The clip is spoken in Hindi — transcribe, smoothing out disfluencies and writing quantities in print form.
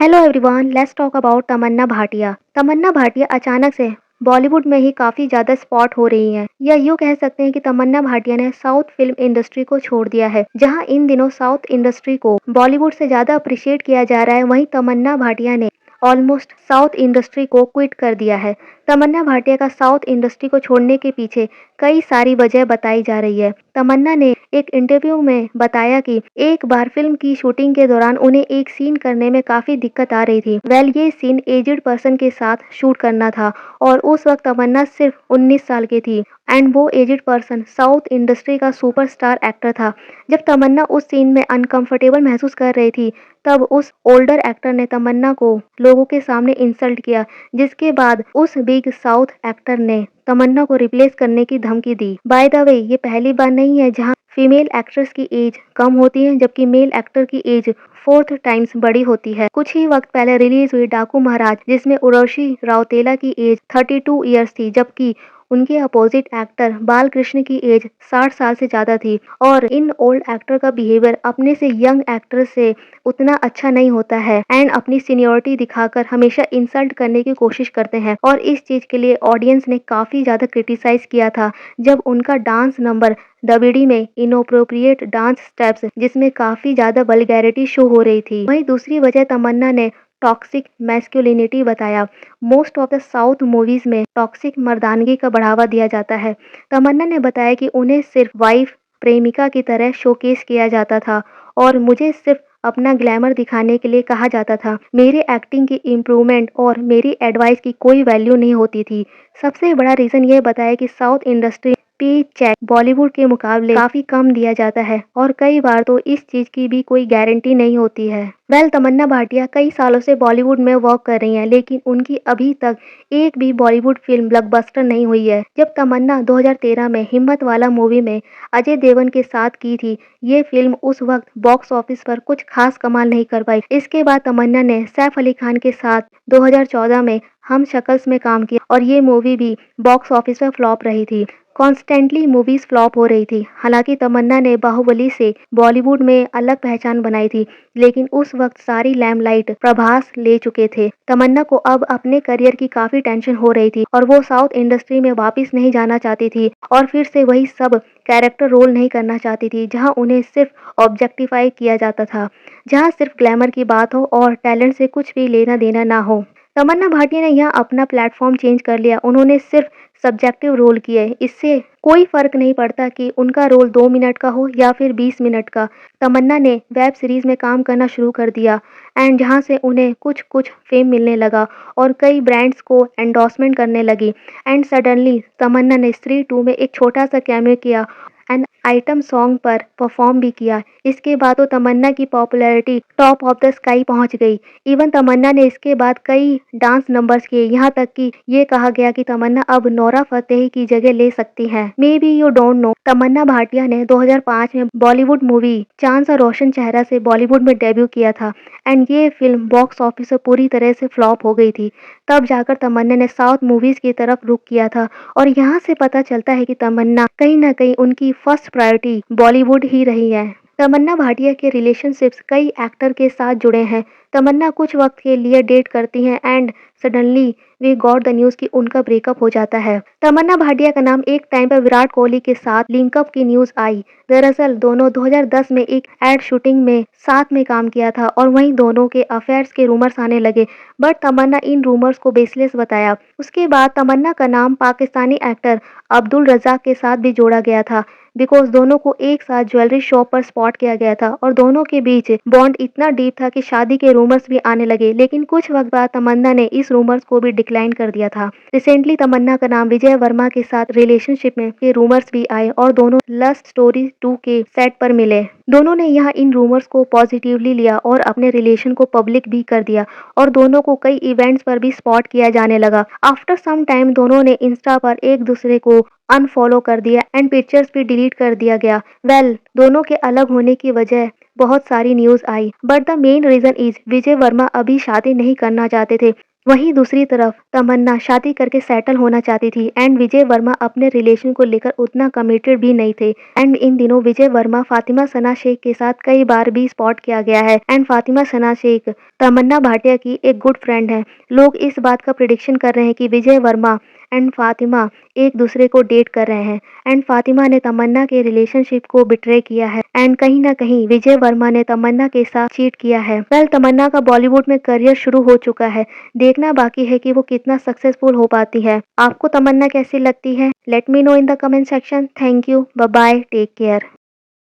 Hello everyone, let's talk about Tamannaah Bhatia. Tamannaah Bhatia अचानक से बॉलीवुड में ही काफ़ी ज़्यादा स्पॉट हो रही हैं। या यूँ कह सकते हैं कि तमन्ना भाटिया ने साउथ फिल्म इंडस्ट्री को छोड़ दिया है। जहां इन दिनों साउथ इंडस्ट्री को बॉलीवुड से ज़्यादा अप्रिशिएट किया जा रहा है, वहीं तमन्ना भाटिया ने ऑलमोस्ट साउथ इंडस्ट्री को क्विट कर दिया है। तमन्ना भाटिया का साउथ इंडस्ट्री को छोड़ने के पीछे कई सारी वजह बताई जा रही है। तमन्ना ने एक इंटरव्यू में बताया कि एक बार फिल्म की शूटिंग के दौरान उन्हें एक सीन करने में काफ़ी दिक्कत आ रही थी। ये सीन एजेड पर्सन के साथ शूट करना था और उस वक्त तमन्ना सिर्फ 19 साल की थी एंड वो एजेड पर्सन साउथ इंडस्ट्री का सुपरस्टार एक्टर था। जब तमन्ना उस सीन में अनकंफर्टेबल महसूस कर रही थी, तब उस ओल्डर एक्टर ने तमन्ना को लोगों के सामने इंसल्ट किया, जिसके बाद उस बिग साउथ एक्टर ने तमन्ना को रिप्लेस करने की धमकी दी। बाय द वे, ये पहली बार नहीं है जहां फीमेल एक्ट्रेस की एज कम होती है जबकि मेल एक्टर की एज 4th टाइम्स बड़ी होती है। कुछ ही वक्त पहले रिलीज हुई डाकू महाराज, जिसमें उर्वशी राउतेला की एज 32 ईयर्स थी, जबकि उनके अपोजिट एक्टर बालकृष्ण की एज 60 साल से ज़्यादा थी। और इन ओल्ड एक्टर का बिहेवियर अपने से यंग एक्टर से उतना अच्छा नहीं होता है एंड अपनी सीनियोरिटी दिखाकर हमेशा इंसल्ट करने की कोशिश करते हैं। और इस चीज़ के लिए ऑडियंस ने काफ़ी ज़्यादा क्रिटिसाइज किया था जब उनका डांस नंबर दबिड़ी में इनअप्रोप्रिएट डांस स्टेप्स, जिसमें काफ़ी ज़्यादा वल्गैरिटी शो हो रही थी। वहीं दूसरी वजह तमन्ना ने टॉक्सिक मैस्कुलिनिटी बताया। Most of the south movies में टॉक्सिक मर्दानगी का बढ़ावा दिया जाता है। तमन्ना ने बताया कि उन्हें सिर्फ वाइफ प्रेमिका की तरह शोकेस किया जाता था और मुझे सिर्फ अपना ग्लैमर दिखाने के लिए कहा जाता था। मेरी एक्टिंग की इम्प्रूवमेंट और मेरी एडवाइस की कोई वैल्यू नहीं होती थी। सबसे बड़ा रीज़न ये बताया कि साउथ इंडस्ट्री पे चेक बॉलीवुड के मुकाबले काफ़ी कम दिया जाता है और कई बार तो इस चीज़ की भी कोई गारंटी नहीं होती है। तमन्ना भाटिया कई सालों से बॉलीवुड में वर्क कर रही हैं, लेकिन उनकी अभी तक एक भी बॉलीवुड फिल्म ब्लॉकबस्टर नहीं हुई है। जब तमन्ना 2013 में हिम्मत वाला मूवी में अजय देवगन के साथ की थी, ये फिल्म उस वक्त बॉक्स ऑफिस पर कुछ खास कमाल नहीं कर पाई। इसके बाद तमन्ना ने सैफ अली खान के साथ 2014 में हम शक्ल्स में काम किया और ये मूवी भी बॉक्स ऑफिस पर फ्लॉप रही थी। कॉन्स्टेंटली मूवीज फ्लॉप हो रही थी। हालांकि तमन्ना ने बाहुबली से बॉलीवुड में अलग पहचान बनाई थी, लेकिन उस वक्त सारी लैमलाइट प्रभास ले चुके थे। तमन्ना को अब अपने करियर की काफी टेंशन हो रही थी और वो साउथ इंडस्ट्री में वापस नहीं जाना चाहती थी और फिर से वही सब कैरेक्टर रोल नहीं करना चाहती थी जहां उन्हें सिर्फ ऑब्जेक्टिफाई किया जाता था, जहां सिर्फ ग्लैमर की बात हो और टैलेंट से कुछ भी लेना देना ना हो। तमन्ना भाटिया ने यहाँ अपना प्लेटफॉर्म चेंज कर लिया। उन्होंने सिर्फ सब्जेक्टिव रोल किए। इससे कोई फर्क नहीं पड़ता कि उनका रोल 2 मिनट का हो या फिर 20 मिनट का। तमन्ना ने वेब सीरीज में काम करना शुरू कर दिया एंड जहां से उन्हें कुछ कुछ फेम मिलने लगा और कई ब्रांड्स को एंडोर्समेंट करने लगी। एंड सडनली तमन्ना ने स्त्री 2 में एक छोटा सा कैमियो किया एंड आइटम सॉन्ग पर परफॉर्म भी किया। इसके बाद तो तमन्ना की popularity top of the sky पहुंच गई। इवन तमन्ना ने इसके बाद कई डांस नंबर्स किए, यहाँ तक कि ये कहा गया कि तमन्ना अब नोरा फतेही की जगह ले सकती हैं। Maybe you don't know, Tamannaah Bhatia ने 2005 में बॉलीवुड मूवी चांद सा रोशन चेहरा से बॉलीवुड में डेब्यू किया था एंड ये फिल्म बॉक्स ऑफिस पर पूरी तरह से फ्लॉप हो गई थी। तब जाकर तमन्ना ने साउथ मूवीज की तरफ रुख किया था और यहाँ से पता चलता है कि तमन्ना कहीं ना कहीं उनकी फर्स्ट प्रायोरिटी बॉलीवुड ही रही है। तमन्ना भाटिया के रिलेशनशिप्स कई एक्टर के साथ जुड़े हैं। तमन्ना कुछ वक्त के लिए डेट करती हैं and suddenly we got the news कि उनका ब्रेकअप हो जाता है। तमन्ना भाटिया का नाम एक टाइम पर विराट कोहली के साथ लिंकअप की न्यूज़ आई। दरअसल दोनों 2010 में एक एड शूटिंग में साथ में काम किया था और वहीं दोनों के अफेयर्स के रूमर्स आने लगे, बट तमन्ना इन रूमर्स को बेसलेस बताया। उसके बाद तमन्ना का नाम पाकिस्तानी एक्टर अब्दुल रज़ाक के साथ भी जोड़ा गया था, बिकॉज दोनों को एक साथ ज्वेलरी शॉप पर स्पॉट किया गया था और दोनों के बीच बॉन्ड इतना डीप था कि शादी के रूमर्स भी आने लगे। लेकिन कुछ वक्त बाद तमन्ना ने इस रूमर्स को भी डिक्लाइन कर दिया था। रिसेंटली तमन्ना का नाम विजय वर्मा के साथ रिलेशनशिप में के रूमर्स भी आए और दोनों लस्ट स्टोरी 2 के सेट पर मिले। दोनों ने यहाँ इन रूमर्स को पॉजिटिवली लिया और अपने रिलेशन को पब्लिक भी कर दिया और दोनों को कई इवेंट्स पर भी स्पॉट किया जाने लगा। आफ्टर सम टाइम दोनों ने इंस्टा पर एक दूसरे को अनफॉलो कर दिया एंड पिक्चर्स भी डिलीट कर दिया गया। दोनों के अलग होने की वजह बहुत सारी न्यूज आई, but the main reason is Vijay Varma अभी शादी नहीं करना चाहते थे। वहीं दूसरी तरफ तमन्ना शादी करके सेटल होना चाहती थी एंड विजय वर्मा अपने रिलेशन को लेकर उतना कमिटेड भी नहीं थे। एंड इन दिनों विजय वर्मा फातिमा सना शेख के साथ कई बार भी स्पॉट किया गया है एंड फातिमा सना शेख तमन्ना भाटिया की एक गुड फ्रेंड है। लोग इस बात का प्रिडिक्शन कर रहे हैं कि विजय वर्मा एंड फातिमा एक दूसरे को डेट कर रहे हैं एंड फातिमा ने तमन्ना के रिलेशनशिप को बिट्रे किया है एंड कहीं ना कहीं विजय वर्मा ने तमन्ना के साथ चीट किया है। वेल तमन्ना का बॉलीवुड में करियर शुरू हो चुका है, देखना बाकी है कि वो कितना सक्सेसफुल हो पाती है। आपको तमन्ना कैसी लगती है? Let me know in the comment section. Thank you, bye bye, take care.